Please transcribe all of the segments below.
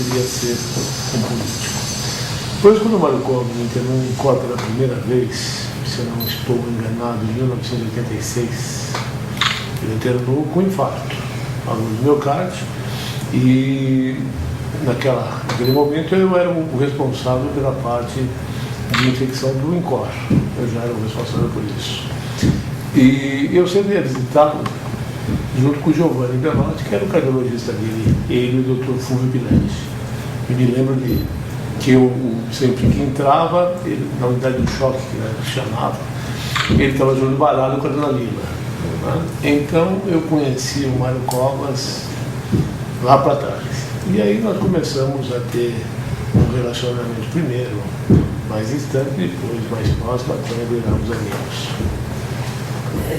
queria ser um político. Depois, quando o Mário Covas me internou em INCOR pela primeira vez, se eu não estou enganado, em 1986, ele internou com infarto, algo do miocárdio, e naquele momento eu era o responsável pela parte de infecção do INCOR. Eu já era o responsável por isso. E eu sempre ia visitá-lo junto com o Giovanni Belotti, que era o cardiologista dele, ele e o Dr. Fulvio Pilante. Eu me lembro dele, que eu sempre que entrava, ele, na unidade do choque, que chamava, ele estava jogando baralho com a dona Lila. Né? Então eu conheci o Mário Covas lá para trás. E aí nós começamos a ter um relacionamento primeiro mais distante, depois mais próximo, até virarmos amigos.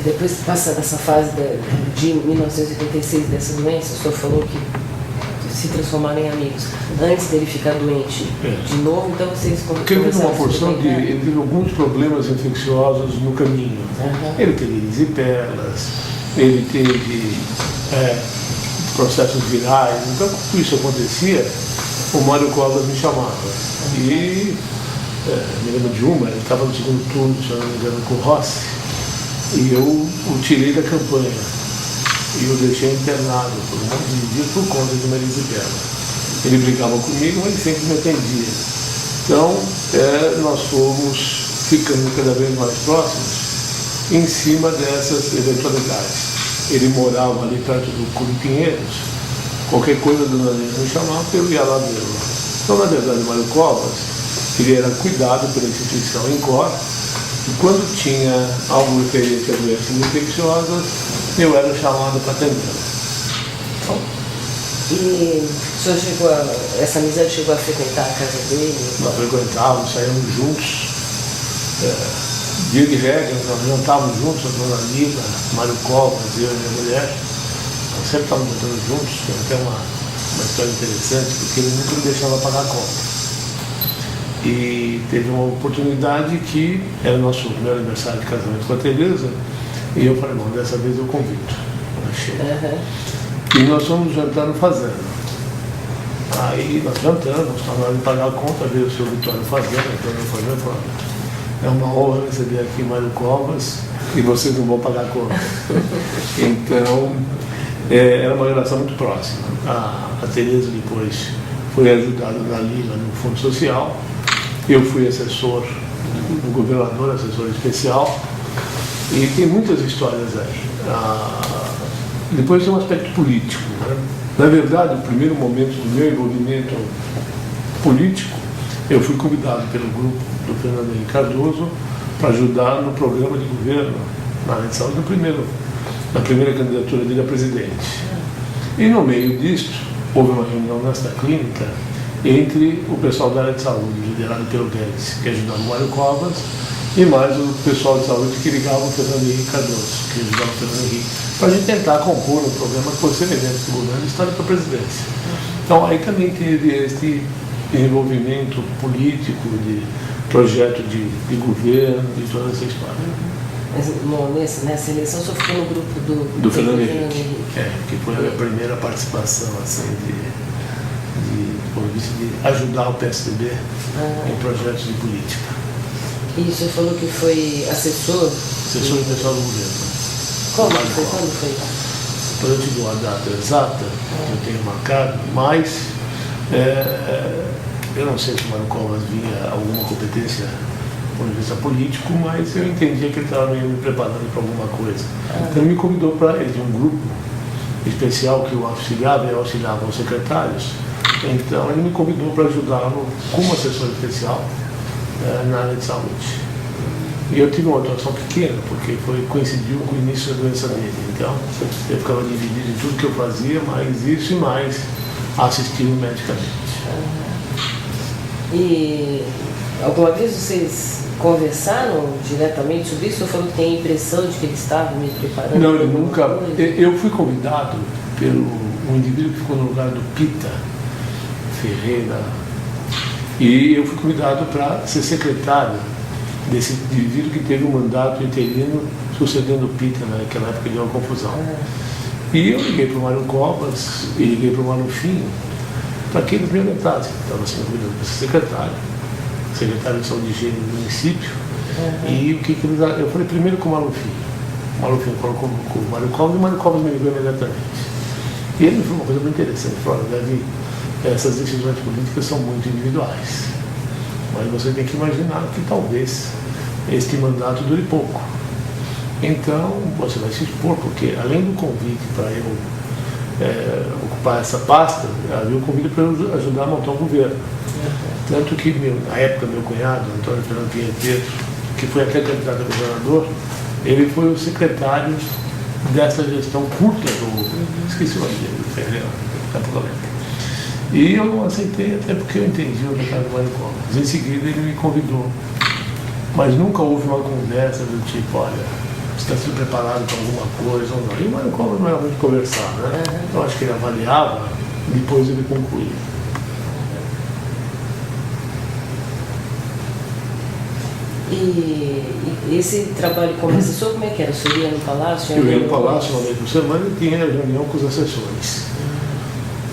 Depois que passa dessa fase de 1986 dessa doença, o senhor falou que se transformaram em amigos. Antes dele ficar doente de novo, então vocês porque ele teve uma porção de... Ele teve alguns problemas infecciosos no caminho. Ele teve erisipélas, ele teve processos virais. Então, quando isso acontecia, o Mário Covas me chamava. E me lembro de uma, ele estava no segundo turno, se eu não me engano, com o Rossi. E eu o tirei da campanha e o deixei internado por um monte de dias por conta de uma erisipela. Ele brigava comigo, mas ele sempre me atendia. Então, nós fomos ficando cada vez mais próximos em cima dessas eventualidades. Ele morava ali perto do Clube Pinheiros, qualquer coisa do Dona me chamava, eu ia lá vê-lo. Então, na verdade, o Mário Covas, ele era cuidado pela instituição INCOR. E quando tinha algo referente a doenças infecciosas, eu era chamado para atender. E o senhor essa amizade chegou a frequentar a casa dele? Nós frequentávamos, saímos juntos. Dia de regra, nós jantávamos juntos, a dona Lila, Mário Covas, eu e minha mulher. Nós sempre estávamos jantando juntos, tem até uma história interessante, porque ele nunca me deixava pagar a conta. E teve uma oportunidade que era o meu aniversário de casamento com a Tereza, e eu falei, bom, dessa vez eu convido. E nós fomos jantar no Fazenda. Aí nós jantamos, estava na hora de pagar a conta, veio o seu Vitório Fazenda, então eu falei, é uma honra receber aqui Mário Covas e vocês não vão pagar a conta. Então, era uma relação muito próxima. A Tereza depois foi ajudada na Lila no Fundo Social. Eu fui assessor do governador, assessor especial, e tem muitas histórias aí. Depois tem um aspecto político. Né? Na verdade, o primeiro momento do meu envolvimento político, eu fui convidado pelo grupo do Fernando Henrique Cardoso para ajudar no programa de governo na área de saúde, na primeira candidatura dele a presidente. E no meio disso, houve uma reunião nesta clínica entre o pessoal da área de saúde, liderado pelo Guedes, que ajudava o Mário Covas, e mais o pessoal de saúde que ligava o Fernando Henrique Cardoso, que ajudava o Fernando Henrique, para a gente tentar compor um programa que fosse semelhante do governo e estar para a presidência. Então aí também teve este envolvimento político, de projeto de governo, de toda essa história. Mas nessa eleição só ficou no grupo do Fernando Henrique. Que foi a minha primeira participação assim, de ajudar o PSDB em projetos de política. E o senhor falou que foi assessor? Assessor do pessoal do governo. Quando foi? Depois eu te dou a data exata, que eu tenho marcado, mas eu não sei se o Mário Covas via alguma competência do ponto de vista político, mas eu entendia que ele estava me preparando para alguma coisa. Então ele me convidou para ele tinha um grupo especial que eu auxiliava e auxiliava os secretários. Então ele me convidou para ajudá-lo como assessor especial na área de saúde. E eu tive uma atuação pequena, porque coincidiu com o início da doença dele. Então eu ficava dividido em tudo que eu fazia, mais isso e mais assistindo medicamente. E alguma vez vocês conversaram diretamente sobre isso? Ou falou que tem a impressão de que ele estava me preparando? Não, eu nunca. Eu fui convidado pelo um indivíduo que ficou no lugar do Pita Ferreira, e eu fui convidado para ser secretário desse indivíduo que teve um mandato interino sucedendo o Pita, naquela época deu uma confusão. E eu liguei para o Mário Covas e liguei para o Malufino para que eles me orientassem. Estava sendo cuidado desse secretário de saúde de higiene do município, e o que eles... Eu falei primeiro com o Malufim. O Malufim falou com o Mário Covas, e o Mário Covas me ligou imediatamente. E ele me falou uma coisa muito interessante, ele falou: Davi, essas decisões políticas são muito individuais, mas você tem que imaginar que talvez este mandato dure pouco. Então, você vai se expor, porque além do convite para eu ocupar essa pasta, havia o convite para eu ajudar a montar um governo. Tanto que, na época, meu cunhado, Antônio Fernando Pinheiro, que foi até candidato a governador, ele foi o secretário dessa gestão curta do... Esqueci o nome dele, do Ferreira, e eu não aceitei, até porque eu entendi o recado do Mário Covas. Em seguida, ele me convidou. Mas nunca houve uma conversa do tipo: olha, você está se preparado para alguma coisa ou não. E o Mário Covas não era muito conversar, né? Eu acho que ele avaliava, depois ele concluía. E esse trabalho como assessor, como é que era? O senhor ia no Palácio? Eu ia no Palácio uma vez por semana e tinha reunião com os assessores.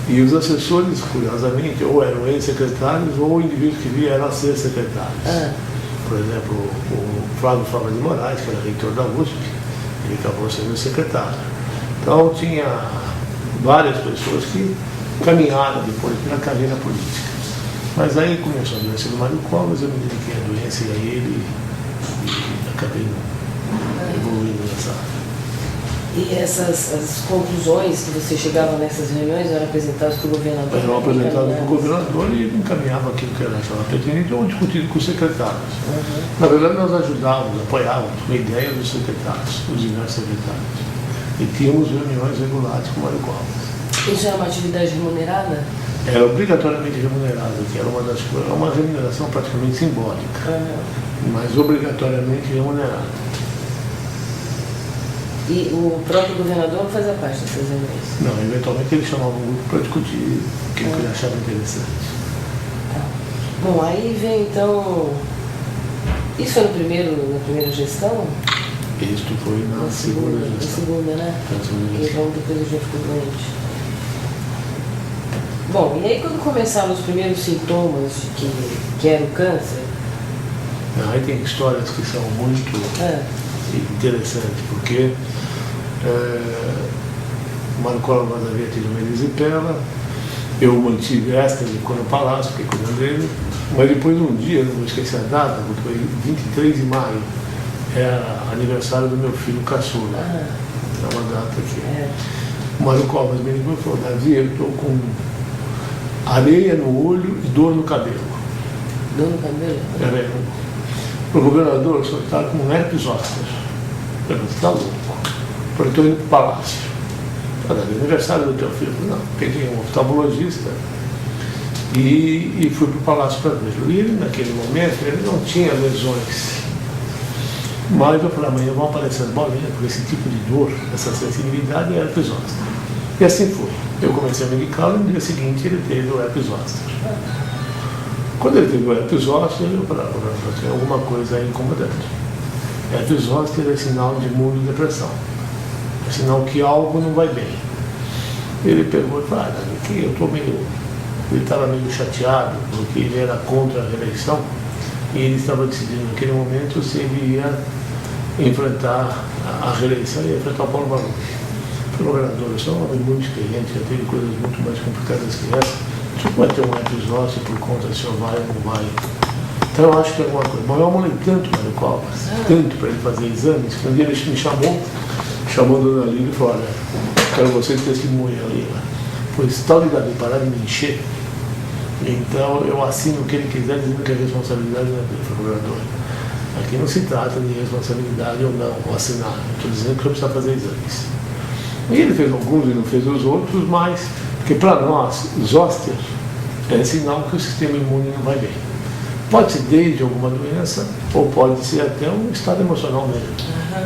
E os assessores, curiosamente, ou eram ex-secretários ou o indivíduo que via era ser secretários. Por exemplo, o Flávio Fábio de Moraes, que era reitor da USP, ele acabou sendo secretário. Então tinha várias pessoas que caminharam depois na carreira política. Mas aí começou a doença do Mário Covas, eu me dediquei à doença e a ele e acabei evoluindo nessa área. E as conclusões que você chegava nessas reuniões eram apresentadas para o governador? Eram apresentadas para o governador e ele encaminhava aquilo que ele achava pertinente ou discutido com os secretários. Na verdade, nós ajudávamos, apoiávamos com a ideia dos secretários, dos diversos secretários. E tínhamos reuniões regulares com o Mário Covas. Isso era uma atividade remunerada? Era obrigatoriamente remunerada, que era uma das coisas, uma remuneração praticamente simbólica, mas obrigatoriamente remunerada. E o próprio governador não fazia parte dessas reuniões? Não, eventualmente ele chamava um grupo para discutir aquilo que ele achava interessante. Tá. Bom, aí vem então... Isso foi na primeira gestão? Isto foi na segunda gestão. Na segunda, né? Na segunda E gestão. então depois a gente ficou doente. Bom, e aí quando começaram os primeiros sintomas de que era o câncer? Aí tem histórias que são muito interessantes, porque o Mário Covas havia tido uma erisipela, eu mantive esta, ele ficou no palácio, fiquei cuidando dele, mas depois um dia, não vou esquecer a data, foi 23 de maio, era aniversário do meu filho caçula. É uma data que o Mário Covas me ligou e falou: Davi, eu estou com areia no olho e dor no cabelo. Dor no cabelo? O governador só está com um herpes zoster. Eu falei: você está louco? Eu falei: estou indo para o palácio. Falei: aniversário do teu filho? Eu falei: não, peguei um oftalmologista e fui para o palácio para vê-lo. E ele, naquele momento, ele não tinha lesões. Mas eu falei: amanhã vão aparecer as bolinhas, porque esse tipo de dor, essa sensibilidade é herpes zoster. E assim foi. Eu comecei a medicá-lo e no dia seguinte ele teve o herpes zoster. Quando ele teve o herpes zoster, eu falei: tem alguma coisa aí incomodante. Herpes zoster é sinal de imunodepressão. É sinal que algo não vai bem. Ele pegou e falou: aqui eu estou meio... Ele estava meio chateado, porque ele era contra a reeleição e ele estava decidindo naquele momento se ele ia enfrentar a reeleição, ia enfrentar o Paulo Maluf. O governador, eu sou um homem muito experiente, já teve coisas muito mais complicadas que essa. O senhor vai ter um episódio por conta se o senhor vai ou não vai. Então eu acho que é alguma coisa. Mas eu amolei tanto Mário Covas, tanto para ele fazer exames, que um dia ele me chamou a dona Lília e falou: olha, quero você testemunha ali, pois tal de Davi parar de me encher, então eu assino o que ele quiser, dizendo que a responsabilidade não é dele. Eu falei: governador, aqui não se trata de responsabilidade ou não, ou assinar. Estou dizendo que eu preciso fazer exames. E ele fez alguns e não fez os outros, mas, porque para nós, zoster é sinal que o sistema imune não vai bem. Pode ser desde alguma doença, ou pode ser até um estado emocional mesmo.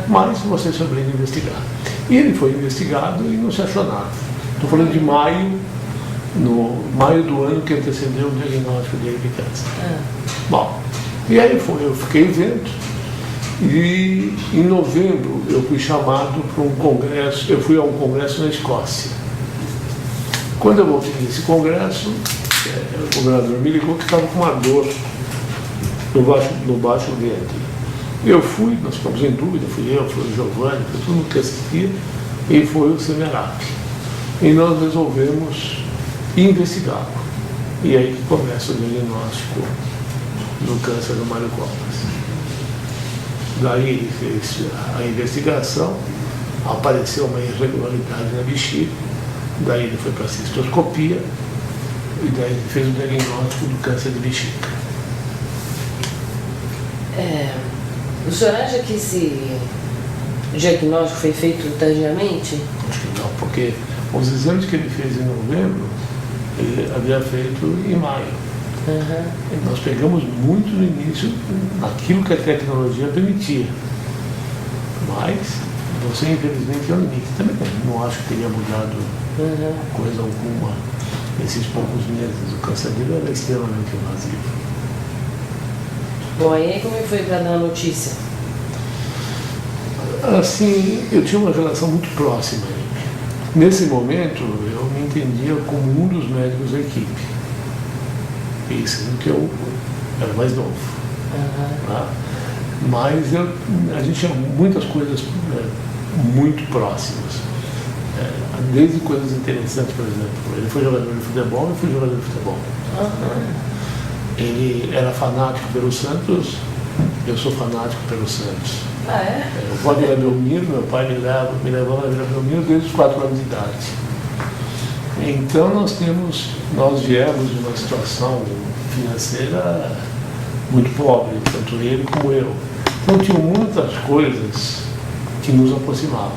Mas você se obriga a investigar. E ele foi investigado e não se achou nada. Estou falando de maio, no maio do ano que antecedeu o diagnóstico dele de câncer. Bom, e aí eu fiquei vendo. E em novembro eu fui chamado para um congresso, eu fui a um congresso na Escócia. Quando eu voltei desse congresso, o governador me ligou que estava com uma dor no baixo ventre. Eu fui, nós ficamos em dúvida, fui o Giovanni, foi todo mundo que assistia, e foi o Semerap. E nós resolvemos investigar. E aí que começa o diagnóstico do câncer do Mário Covas. Daí ele fez a investigação, apareceu uma irregularidade na bexiga, daí ele foi para a cistoscopia, e daí ele fez o diagnóstico do câncer de bexiga. O senhor acha que esse diagnóstico foi feito tardiamente? Acho que não, porque os exames que ele fez em novembro, ele havia feito em maio. Uhum. E nós pegamos muito no início naquilo que a tecnologia permitia. Mas você, infelizmente, é o limite. Também não acho que teria mudado coisa alguma nesses poucos meses. O câncer dele era extremamente invasivo. Bom, aí como é que foi para dar a notícia? Assim, eu tinha uma relação muito próxima a ele. Nesse momento, eu me entendia como um dos médicos da equipe. E sendo que eu era mais novo. Tá? Mas a gente tinha muitas coisas muito próximas. Desde coisas interessantes, por exemplo. Ele foi jogador de futebol, eu fui jogador de futebol. Ele era fanático pelo Santos, eu sou fanático pelo Santos. Ah, é? Eu vou a Vila Belmiro, meu pai me levava a Vila Belmiro desde os 4 anos de idade. Então nós viemos de uma situação financeira muito pobre, tanto ele como eu. Então tinham muitas coisas que nos aproximavam.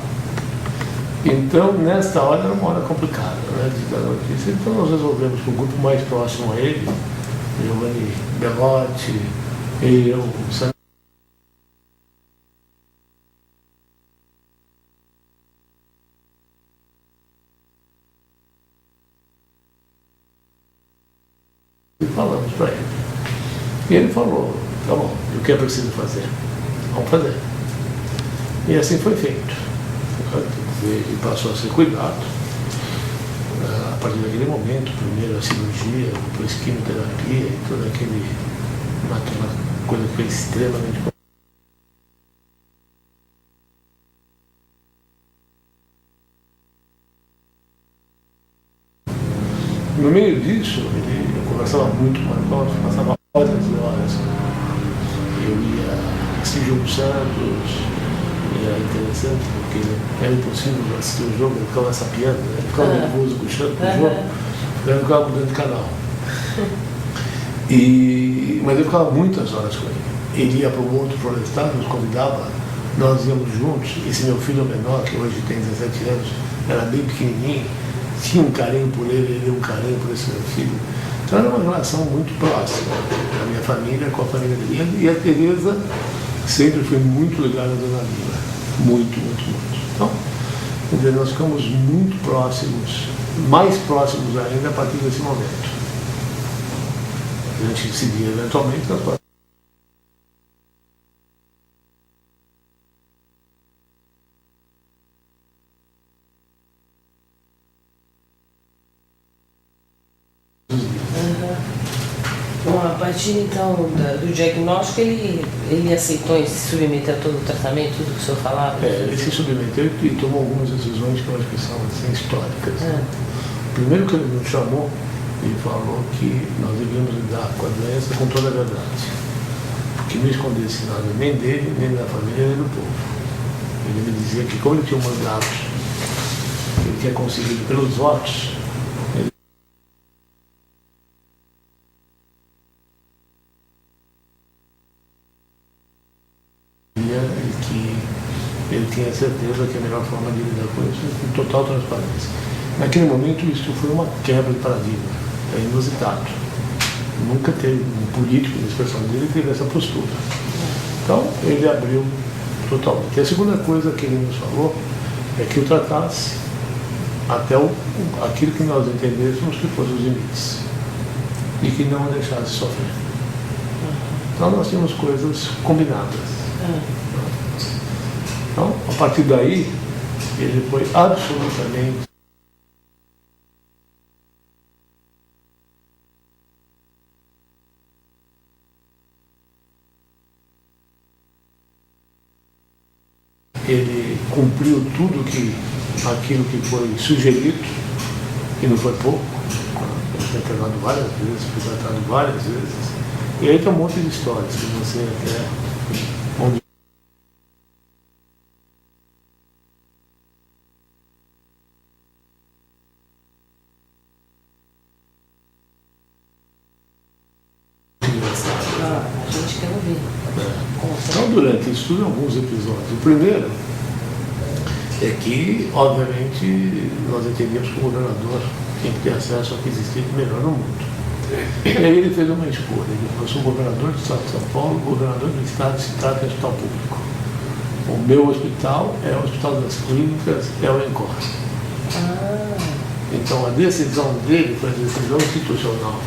Então, nesta hora era uma hora complicada, né, de dar notícia. Então nós resolvemos que o grupo mais próximo a ele, Giovanni Belotti, eu, o Sandro, e falamos para ele. E ele falou, tá bom, o que é preciso fazer? Vamos fazer. E assim foi feito. Ele passou a ser cuidado. A partir daquele momento, primeiro a cirurgia, depois quimioterapia e toda aquela coisa que foi extremamente. No meio disso, eu conversava muito com o Marcos, passava horas e horas. Eu ia assistir o Santos, e era interessante, porque era impossível assistir o jogo, ele ficava sapiando, né? Ele ficava nervoso com o jogo, ele ficava mudando de canal. Mas eu ficava muitas horas com ele. Ele ia para o outro florestal, nos convidava, nós íamos juntos. Esse meu filho menor, que hoje tem 17 anos, era bem pequenininho, tinha um carinho por ele um carinho por esse meu filho. Então era uma relação muito próxima da minha família com a família dele. E a Tereza sempre foi muito ligada à Dona Lila. Muito, muito, muito. Então, quer dizer, nós ficamos muito próximos, mais próximos ainda a partir desse momento. A gente se via eventualmente nas próximas. Bom, a partir então do diagnóstico, ele aceitou se submeter a todo o tratamento, tudo que o senhor falava? Ele se submeteu e tomou algumas decisões que eu acho que são assim, históricas. Primeiro que ele nos chamou e falou que nós devíamos lidar com a doença com toda a verdade. Que não escondesse nada nem dele, nem da família, nem do povo. Ele me dizia que como ele tinha um mandato que ele tinha conseguido pelos votos, ele tinha certeza que a melhor forma de lidar com isso é com total transparência. Naquele momento, isso foi uma quebra de paradigma, é inusitado. Nunca teve um político, na expressão dele, teve essa postura. Então, ele abriu totalmente. E a segunda coisa que ele nos falou é que o tratasse até aquilo que nós entendêssemos que fossem os limites e que não o deixasse sofrer. Então, nós tínhamos coisas combinadas. Então, a partir daí, ele foi absolutamente ele cumpriu aquilo que foi sugerido, que não foi pouco. Ele foi internado várias vezes, foi tratado várias vezes. E aí tem um monte de histórias que você até... onde a gente quer ouvir. Então, durante isso tudo, alguns episódios. O primeiro é que, obviamente, nós entendemos que o governador tem que ter acesso ao que existe de melhor no mundo. E aí ele fez uma escolha. Ele falou: sou governador do estado de São Paulo, governador do estado se trata de hospital público. O meu hospital é o Hospital das Clínicas, é o ENCOR. Então, a decisão dele foi a decisão institucional.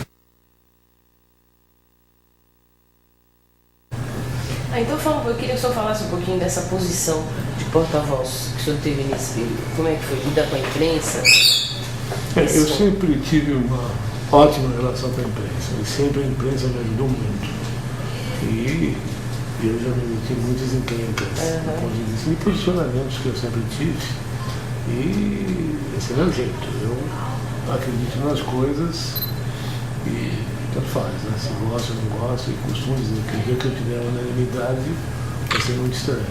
Então eu queria que o senhor falasse um pouquinho dessa posição de porta-voz que o senhor teve nesse período. Como é que foi lidar com a imprensa? Eu sempre tive uma ótima relação com a imprensa, e sempre a imprensa me ajudou muito. E eu já me meti em muitas encrencas, do ponto de vista de posicionamentos que eu sempre tive. E esse é o meu jeito. Eu acredito nas coisas e tanto faz, né? Se gosta ou não gosta, e costumo dizer que o dia que eu tiver unanimidade vai ser muito estranho.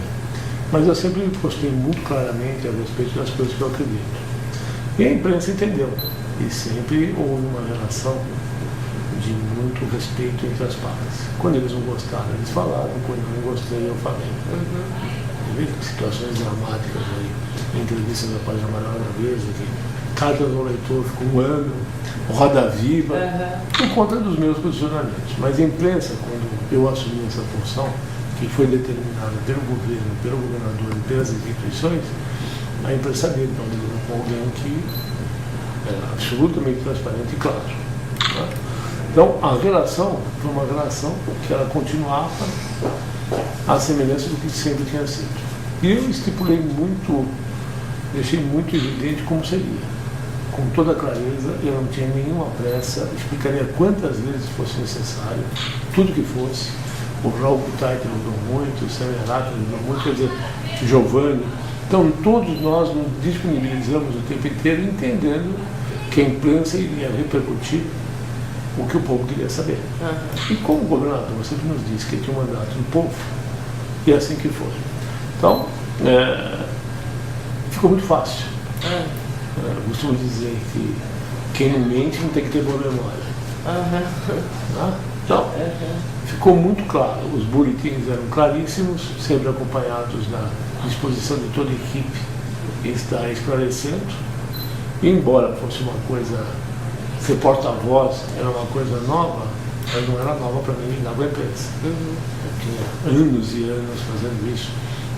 Mas eu sempre postei muito claramente a respeito das coisas que eu acredito. E a imprensa entendeu. E sempre houve uma relação de muito respeito entre as partes. Quando eles não gostaram, eles falaram. Quando eu não gostei, eu falei. Teve situações dramáticas aí, entrevistas da página Amarela da Vez, que cartas ao leitor ficou um ano, Roda Viva, por conta dos meus posicionamentos. Mas a imprensa, quando eu assumi essa função, que foi determinada pelo governo, pelo governador e pelas instituições, a imprensa sabia que estava lidando com alguém que era absolutamente transparente e claro. Né? Então, a relação foi uma relação que ela continuava à semelhança do que sempre tinha sido. E eu estipulei muito, deixei muito evidente como seria. Com toda clareza, eu não tinha nenhuma pressa, explicaria quantas vezes fosse necessário, tudo que fosse. O Raul Kutaita mudou muito, o Sam Erato mudou muito, quer dizer, Giovanni. Então, todos nós nos disponibilizamos o tempo inteiro, entendendo que a imprensa iria repercutir o que o povo queria saber. E como o governador sempre nos disse que tinha um mandato do povo, e assim que foi. Então, ficou muito fácil. Eu costumo dizer que quem não mente não tem que ter boa memória. Então, ficou muito claro. Os boletins eram claríssimos, sempre acompanhados da disposição de toda a equipe que está esclarecendo. E embora fosse uma coisa, ser porta-voz era uma coisa nova, mas não era nova para mim lidar com a imprensa. Eu tinha anos e anos fazendo isso,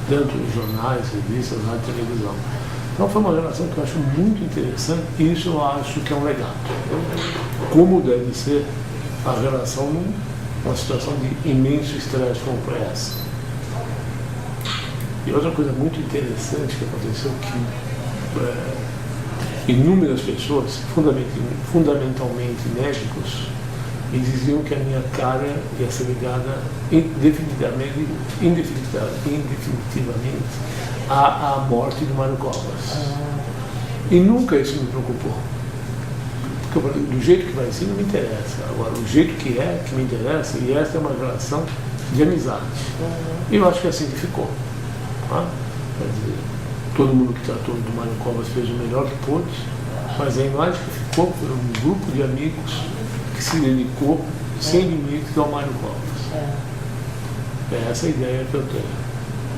tanto em jornais, revistas, rádio e televisão. Então foi uma relação que eu acho muito interessante e isso eu acho que é um legado. Como deve ser a relação numa situação de imenso estresse como foi essa. E outra coisa muito interessante que aconteceu que inúmeras pessoas, fundamentalmente médicos, eles diziam que a minha cara ia ser ligada indefinitivamente à morte de Mário Covas. E nunca isso me preocupou. Porque eu falei, do jeito que vai ser não me interessa. Agora, o jeito que me interessa, e essa é uma relação de amizade. E eu acho que é assim que ficou. Tá? Quer dizer, todo mundo que tratou do Mário Covas fez o melhor que pôde, mas a imagem que ficou foi um grupo de amigos que se dedicou sem limites ao Mário Covas. É essa a ideia que eu tenho.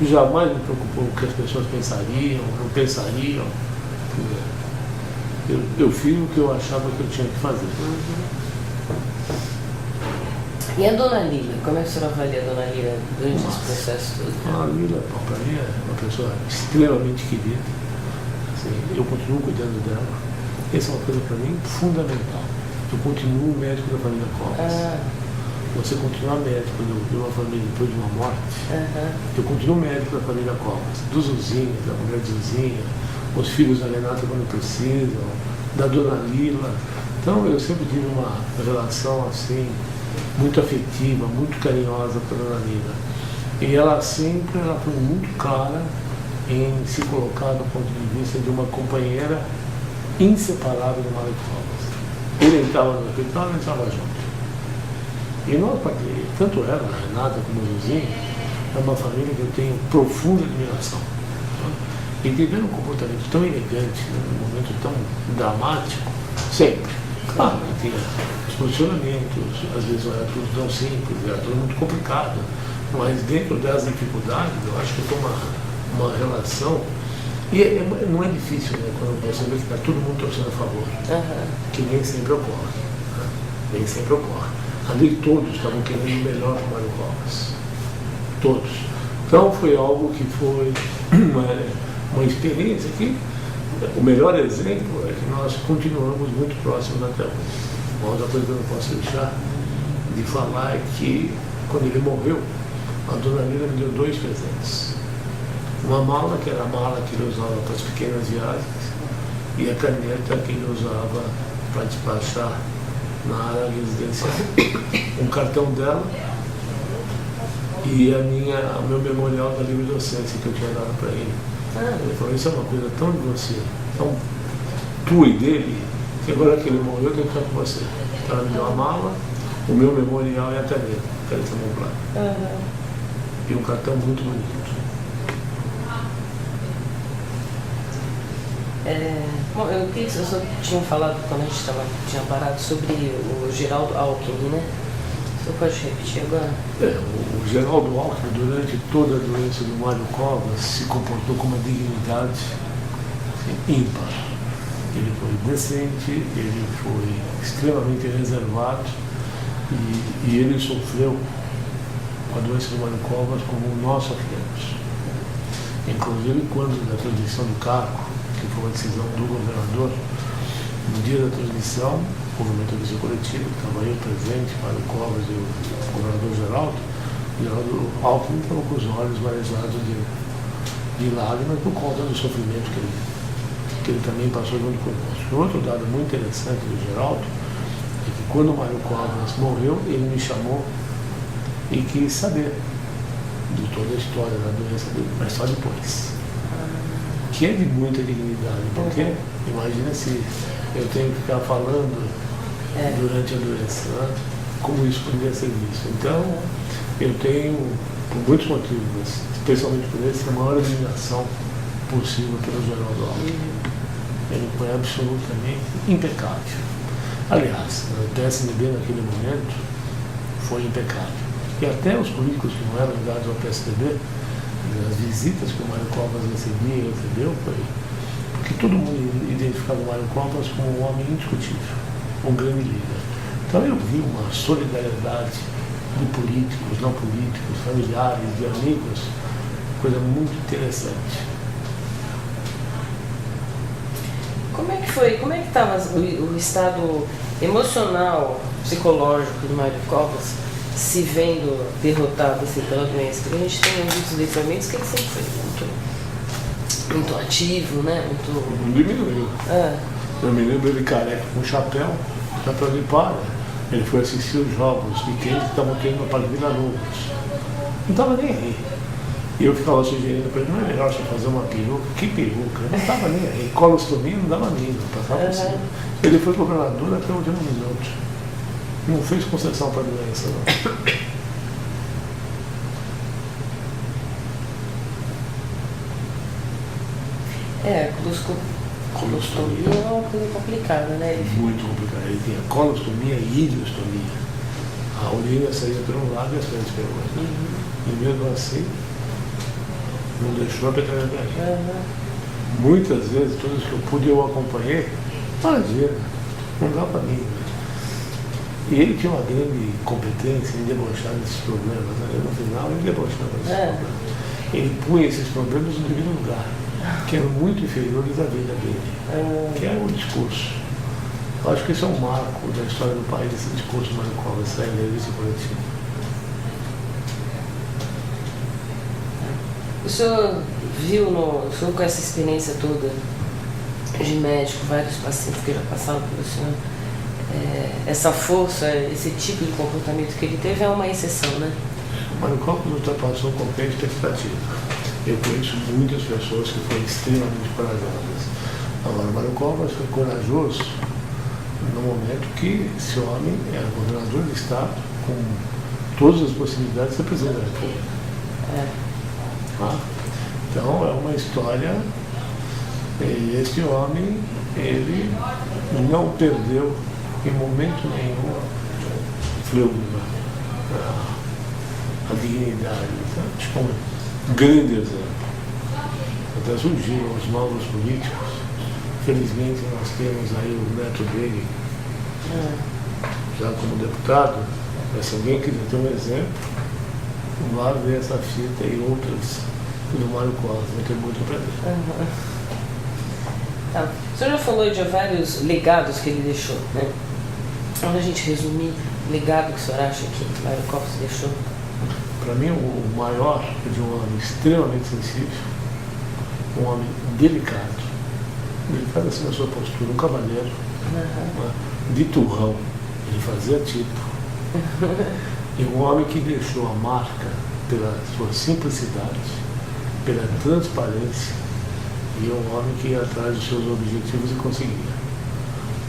E jamais me preocupou o que as pessoas pensariam, não pensariam. Eu fiz o que eu achava que eu tinha que fazer. E a dona Lila? Como é que a senhora avalia a dona Lila durante esse processo todo? A Lila, para mim, é uma pessoa extremamente querida. Assim, eu continuo cuidando dela. Essa é uma coisa para mim fundamental. Eu continuo médico da família Covas. Você continuar médico de uma família depois de uma morte. Eu continuo médico da família Covas, do Zuzinha, da mulher de Zuzinha, os filhos da Renata quando precisam, da dona Lila. Então eu sempre tive uma relação assim, muito afetiva, muito carinhosa com a dona Lila. E ela sempre foi muito clara em se colocar do ponto de vista de uma companheira inseparável do Mário Covas. Ele entrava no hospital, ela entrava junto. E nós, tanto ela, a Renata, como o Josinho, é uma família que eu tenho profunda admiração. E tiveram um comportamento tão elegante, num momento tão dramático, sempre. Claro, tinha os posicionamentos, às vezes não era tudo tão simples, era tudo muito complicado. Mas dentro das dificuldades, eu acho que tem uma relação. E não é difícil, né, quando você vê que está todo mundo torcendo a favor, que nem sempre ocorre. Né? Nem sempre ocorre. Ali todos estavam querendo o melhor para o Mário Covas. Todos. Então foi algo que foi uma experiência que o melhor exemplo é que nós continuamos muito próximos até hoje. Uma outra coisa que eu não posso deixar de falar é que quando ele morreu, a dona Lila me deu 2 presentes. Uma mala, que era a mala que ele usava para as pequenas viagens, e a caneta que ele usava para despachar na área residencial. Um cartão dela e o meu memorial da livre docência que eu tinha dado para ele. Ele falou, isso é uma coisa tão de você, tão tua e dele, que agora que ele morreu eu tenho que ficar com você. Então ela me deu a mala, o meu memorial e a caneta Montblanc. E um cartão muito bonito. Bom, eu só tinha falado quando a gente tinha parado sobre o Geraldo Alckmin, né? Você pode repetir agora? O Geraldo Alckmin, durante toda a doença do Mário Covas, se comportou com uma dignidade ímpar. Ele foi decente, ele foi extremamente reservado e ele sofreu com a doença do Mário Covas como nós sofremos. Inclusive, quando na transição do cargo, que foi uma decisão do governador, no dia da transmissão, houve uma entrevista coletiva, estava eu presente, Mário Covas e o governador Geraldo Alckmin estava com os olhos marejados de lágrimas por conta do sofrimento que ele também passou junto conosco. Um outro dado muito interessante do Geraldo é que quando o Mário Covas morreu, ele me chamou e quis saber de toda a história da doença dele, mas só depois. Que é de muita dignidade, porque imagina se eu tenho que ficar falando durante a doença, né? Como isso poderia ser visto. Então, eu tenho, por muitos motivos, mas especialmente por esse, a maior admiração possível pelo Geraldo Alckmin. Ele foi absolutamente impecável. Aliás, o PSDB naquele momento foi impecável. E até os políticos que não eram ligados ao PSDB, as visitas que o Mário Covas recebeu, foi porque todo mundo identificava o Mário Covas como um homem indiscutível, um grande líder. Então eu vi uma solidariedade de políticos, não políticos, familiares, de amigos, coisa muito interessante. Como é que foi? Como é que estava o estado emocional, psicológico do Mário Covas, se vendo derrotado assim, pela doença? Porque a gente tem muitos depoimentos que ele sempre foi muito ativo, né? Não diminuiu. Eu me lembro ele careca com chapéu de palha. Ele foi assistir os jogos de quem estavam tendo para Vila Lobos. Não estava nem aí. E eu ficava sugerindo para ele, não é melhor você fazer uma peruca? Que peruca? Não estava nem aí. Colostomia não dava mínimo, passava por cima. Ele foi governador até o último minuto. Não fez concessão para a doença, não. Colostomia é uma coisa complicada, né? Muito complicada. Ele tinha colostomia e ileostomia. A urina saía por um lado e as fezes pelo outro. E mesmo assim, não deixou a petralha cair. Muitas vezes, todas que eu pude, eu acompanhei. Imagina, não dá para mim. E ele tinha uma grande competência em debochar desses problemas. Né? No final, ele debochava desses problemas. Ele punha esses problemas no devido lugar, que eram muito inferiores à vida dele, que era o discurso. Eu acho que esse é um marco da história do país, esse discurso Mário Covas, essa entrevista coletiva. O senhor viu, o senhor com essa experiência toda de médico, vários pacientes que já passaram pelo senhor, essa força, esse tipo de comportamento que ele teve é uma exceção, né? O Mário Covas ultrapassou qualquer expectativa. Eu conheço muitas pessoas que foram extremamente corajosas. Agora, Mário Covas foi corajoso no momento que esse homem era governador do Estado, com todas as possibilidades de ser presidente da República. Tá? Então, é uma história. E esse homem, ele não perdeu em momento nenhum a dignidade. Então, acho que é um grande exemplo. Até surgiram os novos políticos. Felizmente nós temos aí o neto dele já como deputado, mas se alguém quiser ter um exemplo, vá ver essa fita e outras do Mário Covas, vai ter muito para ver. Tá. O senhor já falou de vários legados que ele deixou, né? Quando a gente resumir o legado que o senhor acha que Mário Covas deixou? Para mim, o maior é de um homem extremamente sensível, um homem delicado assim na sua postura, um cavaleiro, de turrão, ele fazia tipo, e um homem que deixou a marca pela sua simplicidade, pela transparência, e um homem que ia atrás dos seus objetivos e conseguia.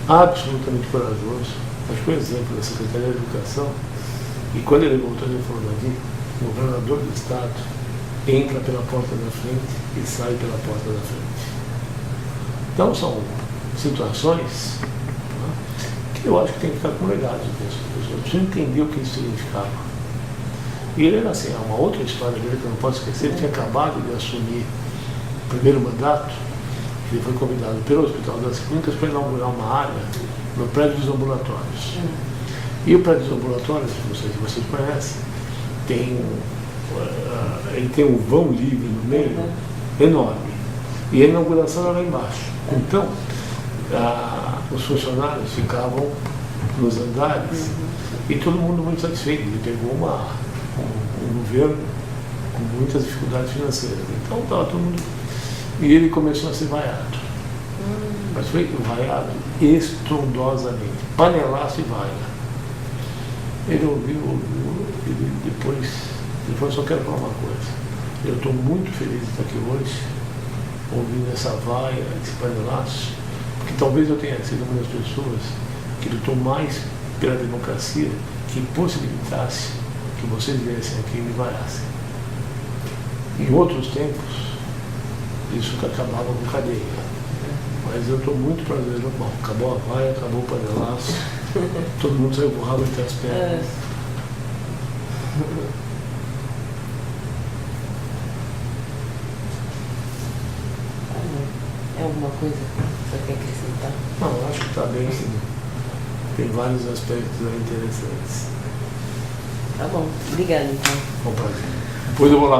Absolutamente corajoso. Acho que o exemplo da Secretaria de Educação, e quando ele voltou, ele falou: Davi, o governador do Estado entra pela porta da frente e sai pela porta da frente. Então são situações que eu acho que tem que ficar com legado dessas pessoas. Preciso entender o que isso significava. E ele era assim, uma outra história dele que eu não posso esquecer. Ele tinha acabado de assumir o primeiro mandato. Ele foi convidado pelo Hospital das Clínicas para inaugurar uma área no prédio dos ambulatórios. E o prédio dos ambulatórios, não sei se vocês conhecem, ele tem um vão livre no meio, enorme. E a inauguração era lá embaixo. Então, os funcionários ficavam nos andares e todo mundo muito satisfeito. Ele pegou um governo com muitas dificuldades financeiras. Então, estava todo mundo. E ele começou a ser vaiado. Mas foi vaiado estrondosamente, panelaço e vaia. Ele ouviu, e depois ele falou: só quero falar uma coisa. Eu estou muito feliz de estar aqui hoje, ouvindo essa vaia, esse panelaço, porque talvez eu tenha sido uma das pessoas que lutou mais pela democracia, que possibilitasse que vocês viessem aqui e me vaiassem. Em outros tempos, isso acabava com cadeia. Mas eu estou muito prazeroso. Bom, acabou a vaia, acabou o panelaço, todo mundo saiu com o rabo entre as pernas. É alguma coisa que você quer acrescentar? Não, acho que está bem. Tem vários aspectos aí interessantes. Tá bom, obrigada então. Com prazer. Depois eu vou lá.